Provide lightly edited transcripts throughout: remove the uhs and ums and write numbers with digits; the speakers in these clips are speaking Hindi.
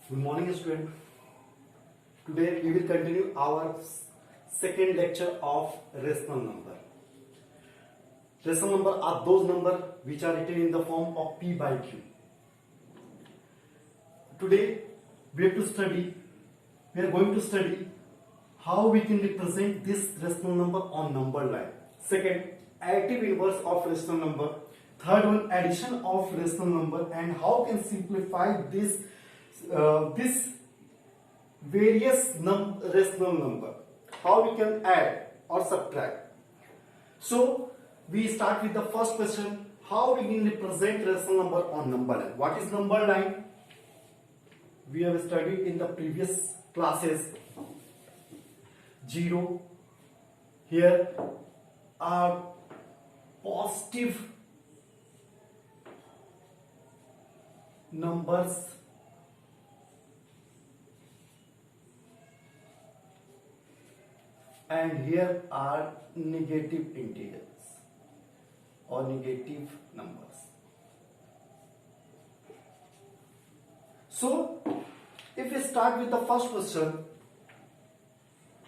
Good morning, student. Today we will continue our second lecture of rational number. Rational number are those numbers which are written in the form of p by q. Today we are going to study how we can represent this rational number on number line. Second, additive inverse of rational number. Third one, addition of rational number, and how can simplify this various rational number, how we can add or subtract. So we start with the first question, how we can represent rational number on number line. What is number line? We have studied in the previous classes. 0, here are positive numbers and here are negative integers or negative numbers. So if we start with the first question,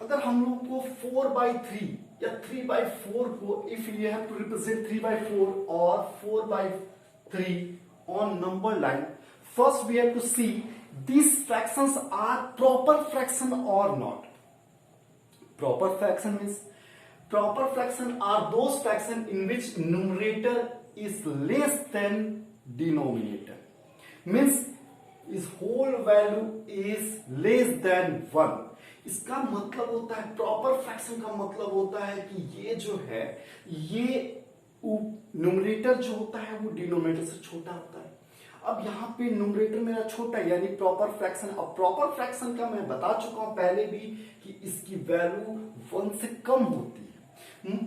अगर हम लोग को 4/3 या 3/4 को, if we have to represent 3/4 or 4/3 on number line, first we have to see these fractions are proper fraction or not. Proper fraction are those fractions in which numerator is less than denominator. Means is whole value is less than 1. इसका मतलब होता है, प्रॉपर फ्रैक्शन का मतलब होता है कि ये जो है, ये न्यूमरेटर जो होता है वो डिनोमिनेटर से छोटा होता है. अब यहाँ पे न्यूमरेटर मेरा छोटा है यानी प्रॉपर फ्रैक्शन. अब प्रॉपर फ्रैक्शन का मैं बता चुका हूं पहले भी कि इसकी वैल्यू 1 से कम होती है.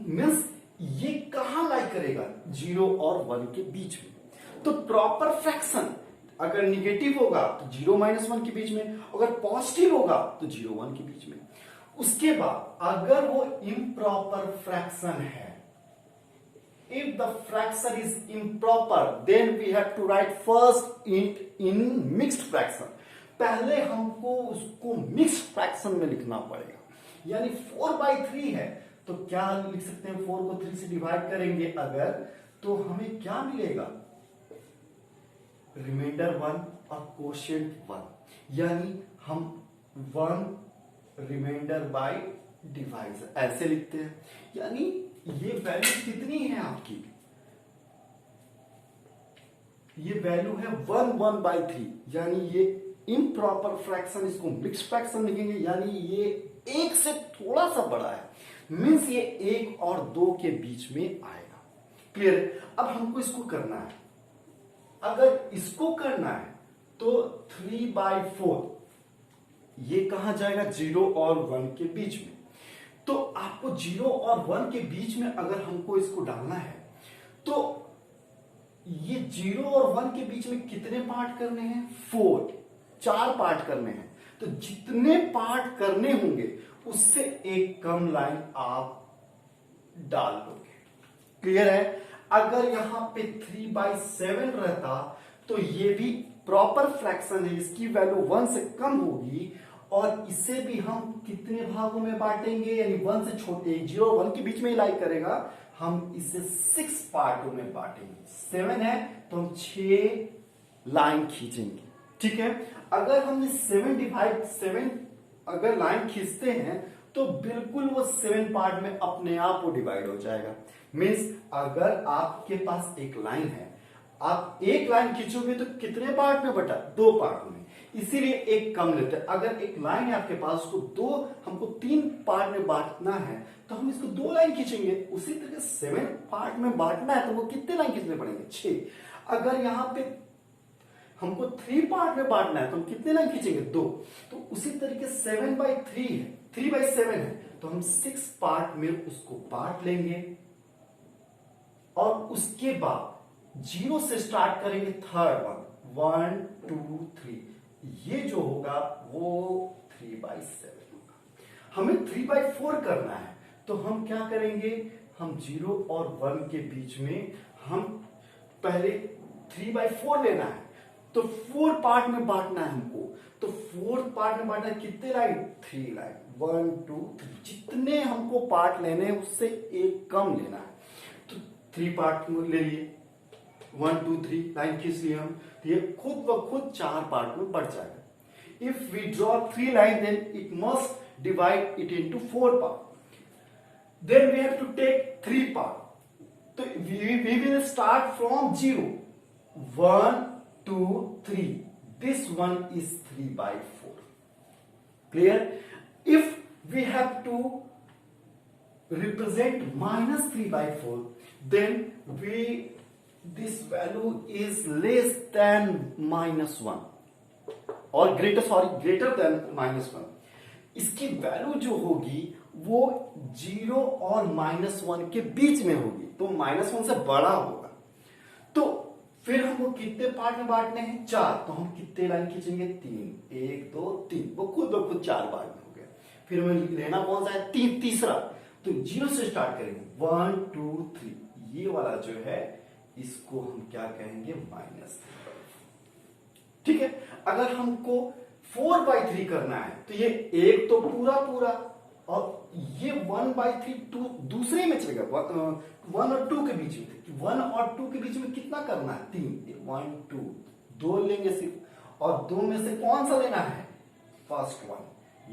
मीन्स ये कहां लाई करेगा, 0 और 1 के बीच में. तो प्रॉपर फ्रैक्शन अगर निगेटिव होगा तो 0 - 1 के बीच में, अगर पॉजिटिव होगा तो 0 1 के बीच में. उसके बाद अगर वो इम्प्रॉपर फ्रैक्शन है, if the fraction is improper, then we have to write first it in mixed fraction. पहले हमको उसको मिक्स्ड फ्रैक्शन में लिखना पड़ेगा. यानी 4/3 है तो क्या लिख सकते हैं, 4 को 3 से डिवाइड करेंगे अगर, तो हमें क्या मिलेगा, रिमाइंडर 1 और कोशेंट 1. यानी हम 1 रिमाइंडर बाय डिवाइजर ऐसे लिखते हैं. यानी ये वैल्यू कितनी है आपकी, ये वैल्यू है 1/3. यानी ये इम्प्रॉपर फ्रैक्शन, इसको मिक्स्ड फ्रैक्शन लिखेंगे. यानी ये 1 से थोड़ा सा बड़ा है. मीन्स ये 1 और 2 के बीच में आएगा. क्लियर. अब हमको इसको करना है. अगर इसको करना है तो 3/4 ये कहां जाएगा, 0 और 1 के बीच में. तो आपको 0 और 1 के बीच में अगर हमको इसको डालना है तो ये 0 और 1 के बीच में कितने पार्ट करने हैं, 4 पार्ट करने हैं. तो जितने पार्ट करने होंगे उससे एक कम लाइन आप डाल दोगे. क्लियर है. अगर यहां पे 3/7 रहता तो ये भी प्रॉपर फ्रैक्शन है, इसकी वैल्यू 1 से कम होगी और इसे भी हम कितने भागों में बांटेंगे, यानी 1 से छोटे, 0 और 1 के बीच में ही लाई करेगा. हम इसे 6 पार्टों में बांटेंगे. 7 है तो हम 6 लाइन खींचेंगे. ठीक है. अगर हम 7 अगर लाइन खींचते हैं तो बिल्कुल वो 7 पार्ट में अपने आप वो डिवाइड हो जाएगा. मीन्स अगर आपके पास एक लाइन है, आप एक लाइन खींचोगे तो कितने पार्ट में बटा, 2 पार्ट में. इसीलिए एक कम लेते हैं. अगर एक लाइन है आपके पास उसको हमको 3 पार्ट में बांटना है तो हम इसको 2 लाइन खींचेंगे. उसी तरह 7 पार्ट में बांटना है तो वो कितने लाइन खींचने पड़ेंगे, 6. अगर यहां पे हमको 3 पार्ट में बांटना है तो हम कितने लाइन खींचेंगे, 2. तो उसी तरीके 7/3 है, 3/7 है तो हम 6 पार्ट में उसको बांट लेंगे और उसके बाद 0 से स्टार्ट करेंगे. थर्ड 1 2 3, ये जो होगा वो 3/7 होगा. हमें 3/4 करना है तो हम क्या करेंगे, हम 0 और 1 के बीच में हम पहले 3/4 लेना है तो 4 पार्ट में बांटना है हमको। तो 4 पार्ट में बांटना है, कितने लाइन? 3 लाइन, 1 2 3। जितने हमको पार्ट लेने हैं उससे एक कम लेना है। तो 3 पार्ट ले लिए, 1 2 3 लाइन खींच लिए हम, तो ये खुद ब खुद 4 पार्ट में बढ़ जाएगा। If we draw 3 line then it must divide it into 4 part. Then we have to take 3 part. So we will start from 0. 1 2 3. This one is 3 by 4. Clear? If we have to represent minus 3 by 4, then this value is less than minus 1 or greater than minus 1. इसकी वैल्यू जो होगी वो 0 और -1 के बीच में होगी, तो -1 से बड़ा होगा। तो फिर हमको कितने पार्ट में बांटने हैं? 4। तो हम कितने लाइन खींचेंगे? 3, 1 2 3। वो खुद ब खुद 4 पार्ट में हो गया। फिर हमें लेना कौन सा है? तीसरा। तो 0 से स्टार्ट करेंगे, 1 2 3। ये वाला जो है इसको हम क्या कहेंगे? -3। ठीक है। अगर हमको 4/3 करना है तो ये एक तो पूरा और ये 1/3 दूसरे में चलेगा, 1 और 2 के बीच में। 1 और 2 के बीच में कितना करना है? 3, 1 2, 2 लेंगे सिर्फ, और 2 में से कौन सा लेना है? फर्स्ट वन,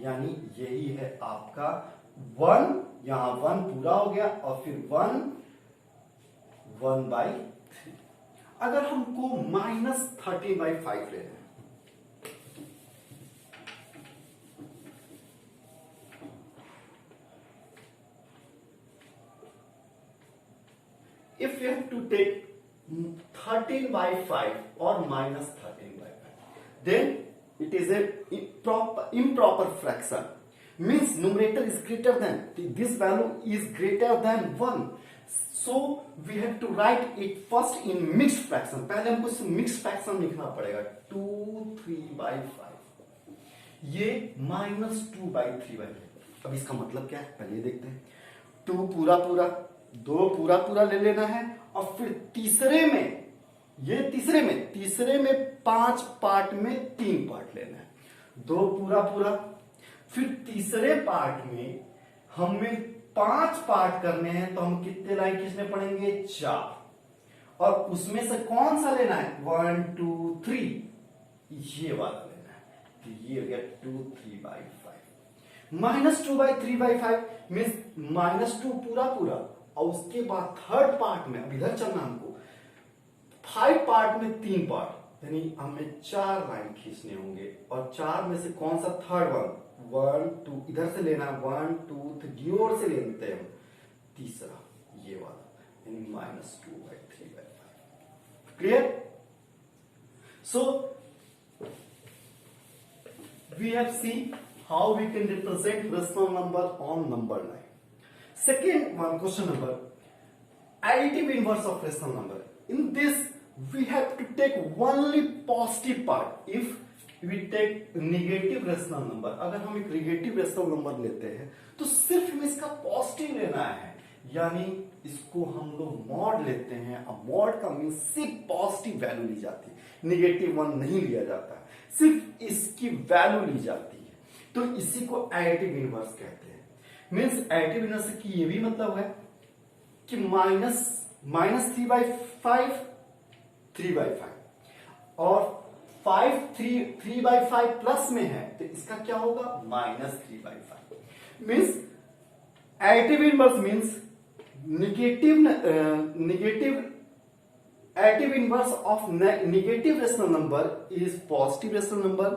यानी यही है आपका 1। यहां 1 पूरा हो गया और फिर 1/3। अगर हमको -13/5 लेना है, if you have to take 13/5 or -13/5, then it is a improper fraction. Means numerator is greater than, this value is greater than 1. So we have to write it first in mixed fraction. पहले हमको mixed fraction लिखना पड़ेगा। 2 3/5, ये -2/3/5। अब इसका मतलब क्या है पहले देखते हैं। 2 पूरा 2 पूरा ले लेना है, और फिर तीसरे में 5 पार्ट में 3 पार्ट लेना है। 2 पूरा, फिर तीसरे पार्ट में हमें 5 पार्ट करने हैं, तो हम कितने लाइन खींचने पड़ेंगे? 4। और उसमें से कौन सा लेना है? 1 2 3, ये वाला लेना है। तो ये हो गया 2 3/5। -2/3/5 मीन्स -2 पूरा, और उसके बाद थर्ड पार्ट में, अब इधर चलना हमको, 5 पार्ट में 3 पार्ट, यानी हमें 4 लाइन खींचने होंगे, और 4 में से कौन सा? थर्ड वन, 1 2, इधर से लेना 1 2 3 और से लेते हैं तीसरा, ये वाला, यानी -2/3/5। Clear? So we have seen how we can represent rational number on number line. Second one, question number, additive inverse of rational number. In this, we have to take only positive part. If we take negative rational number, अगर हम एक negative rational number लेते हैं तो सिर्फ हमें इसका पॉजिटिव लेना है, यानी इसको हम लोग मॉड लेते हैं। अब मॉड का मीन सिर्फ पॉजिटिव वैल्यू ली जाती है, नेगेटिव वन नहीं लिया जाता, सिर्फ इसकी वैल्यू ली जाती है। तो इसी को एडिटिव इनवर्स कहते हैं। मीन्स एडिटिव इनवर्स की ये भी मतलब है कि -3/5 3/5, और 5 3/5 प्लस में है, तो इसका क्या होगा? -3/5। Means additive inverse means additive inverse of negative rational number is positive rational number,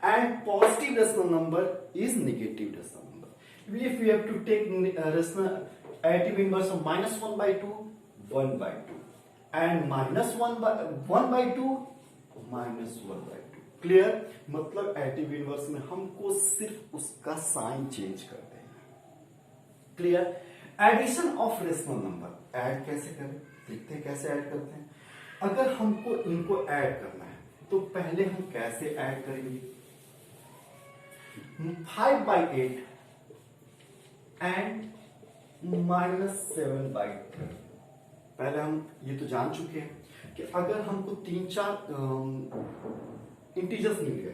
and positive rational number is negative rational number. If we have to take additive inverse of -1/2, 1/2, and -1/2, -1/2. Clear? मतलब एडिटिव इनवर्स में हमको सिर्फ उसका साइन चेंज करते हैं। Clear? Addition of rational number add कैसे करें, देखते हैं कैसे ऐड करते हैं। अगर हमको इनको ऐड करना है तो पहले हम कैसे ऐड करेंगे? 5/8 एंड -7/3। पहले हम ये तो जान चुके हैं कि अगर हमको 3-4 इंटीजर्स मिल गए,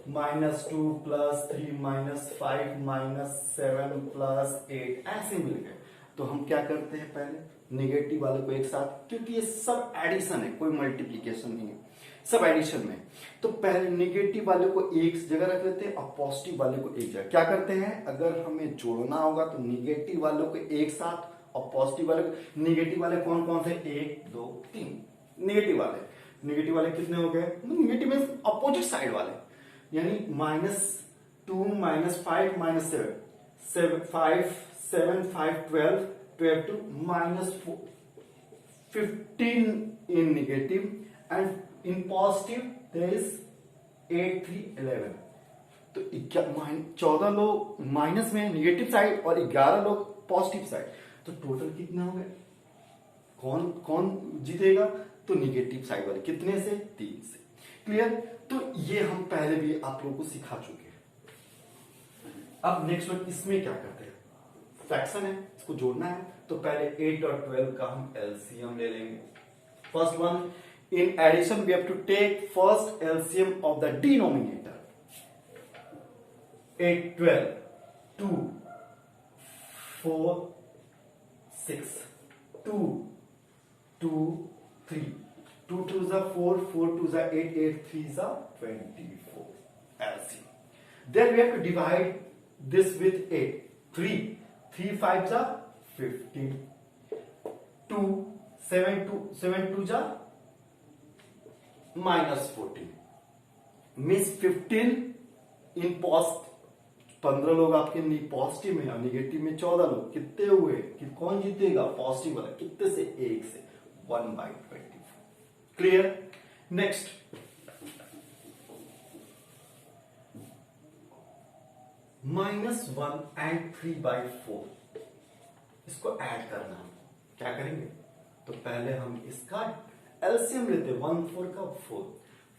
-2 +3 -5 -7 +8 ऐसे मिल गए, तो हम क्या करते हैं, पहले निगेटिव वाले को एक साथ, क्योंकि ये सब एडिशन है, कोई मल्टीप्लीकेशन नहीं है, सब एडिशन में, तो पहले निगेटिव वाले को एक जगह रख लेते हैं और पॉजिटिव वाले को एक जगह। क्या करते हैं, अगर हमें जोड़ना होगा तो निगेटिव वालों को एक साथ और पॉजिटिव वाले को। निगेटिव वाले कौन कौन से, 1 2 3 निगेटिव वाले कितने हो गए, निगेटिव में अपोजिट साइड वाले, यानी -2 -5 -7 7 5 12 12 to -15 in negative, and in positive there is 8 3 11, तो 14 लोग माइनस में निगेटिव साइड और 11 लोग पॉजिटिव साइड, तो टोटल कितने हो गए, कौन कौन जीतेगा, तो निगेटिव साइड वाले, कितने से, 3 से। क्लियर, तो ये हम पहले भी आप लोगों को सिखा चुके हैं। अब नेक्स्ट वन, इसमें क्या करते हैं, फ्रैक्शन है, इसको जोड़ना है, तो पहले 8 और 12 का हम एलसीएम ले लेंगे। First one, in addition we have to take first LCM of the denominator. 8 12 2 4 6 2 2 3 2 2 is 4 4 2 is 8 8 3 is 24 LCM. Then we have to divide this with 8 3 3 5 is 15 2 7 2 7 2 is -14 means 15 in post 15 लोग आपके पॉजिटिव में और निगेटिव में 14 लोग, कितने हुए कि कौन जीतेगा, पॉजिटिव वाला, कितने से, 1 से, 1/24। क्लियर, नेक्स्ट -1 and 3/4, इसको ऐड करना है, क्या करेंगे, तो पहले हम इसका एलसीएम लेते हैं, 1 4 का 4,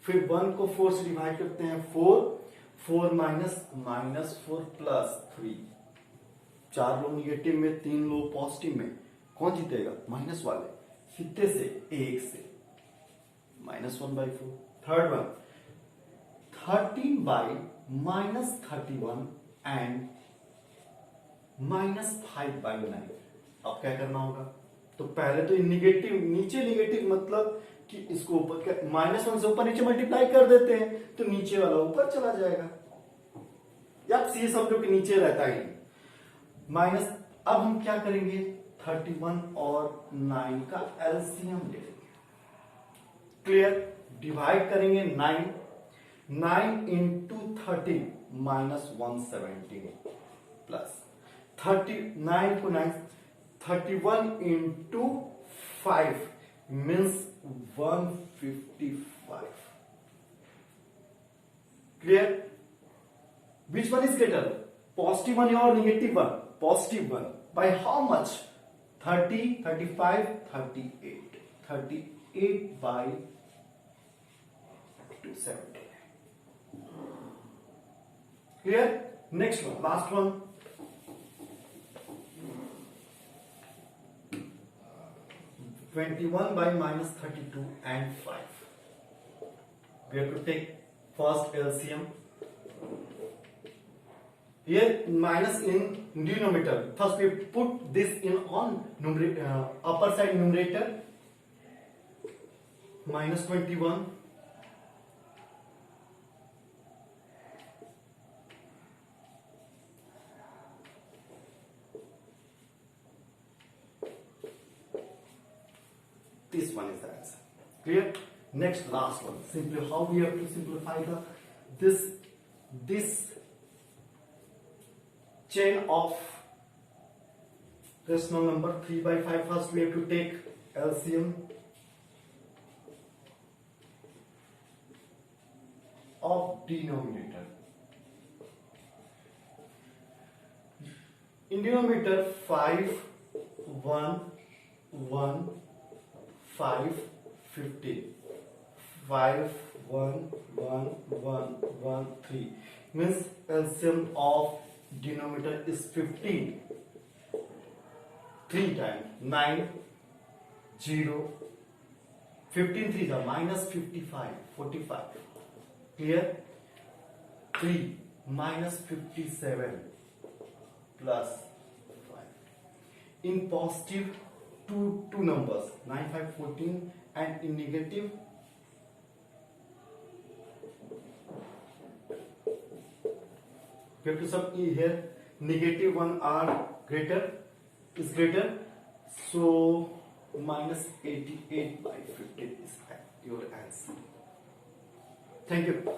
फिर 1 को 4 से डिवाइड करते हैं, 4 4 -4 +3, 4 लोग निगेटिव में, 3 लोग पॉजिटिव में, कौन जीतेगा, माइनस वाले, कितने से, 1 से, -1/4। Third one, 13/-31 and -5/9। अब क्या करना होगा, तो पहले तो निगेटिव, नीचे निगेटिव मतलब कि इसको ऊपर, -1 से ऊपर नीचे मल्टीप्लाई कर देते हैं, तो नीचे वाला ऊपर चला जाएगा, या सी समझो कि नीचे रहता ही माइनस। अब हम क्या करेंगे, 31 और 9 का एलसीएम ले लेंगे। क्लियर, डिवाइड करेंगे 9 इंटू 30 -117 प्लस 39 को 9 31 into 5 means 155। Clear, which one is greater, positive one और negative one, positive one, by how much, 30 35 38 38/270। Clear, next one, last one, 21/-32 and 5. We have to take first LCM. Here minus in denominator. First we put this in on upper side numerator. -21 this one is the answer. Clear? Next, last one. Simply how we have to simplify this chain of rational number 3/5. First we have to take LCM of denominator. In denominator 5 1 1 5 15 5 1 1 1 1 3 means LCM of denominator is 15. 3 times 9 0 15 3 is minus 55, 45. Clear? 3 minus 57 plus 5. In positive, two numbers, 9 5 14, and in negative, we have to sub here. Negative one are is greater, so minus 88 by 15 is your answer. Thank you.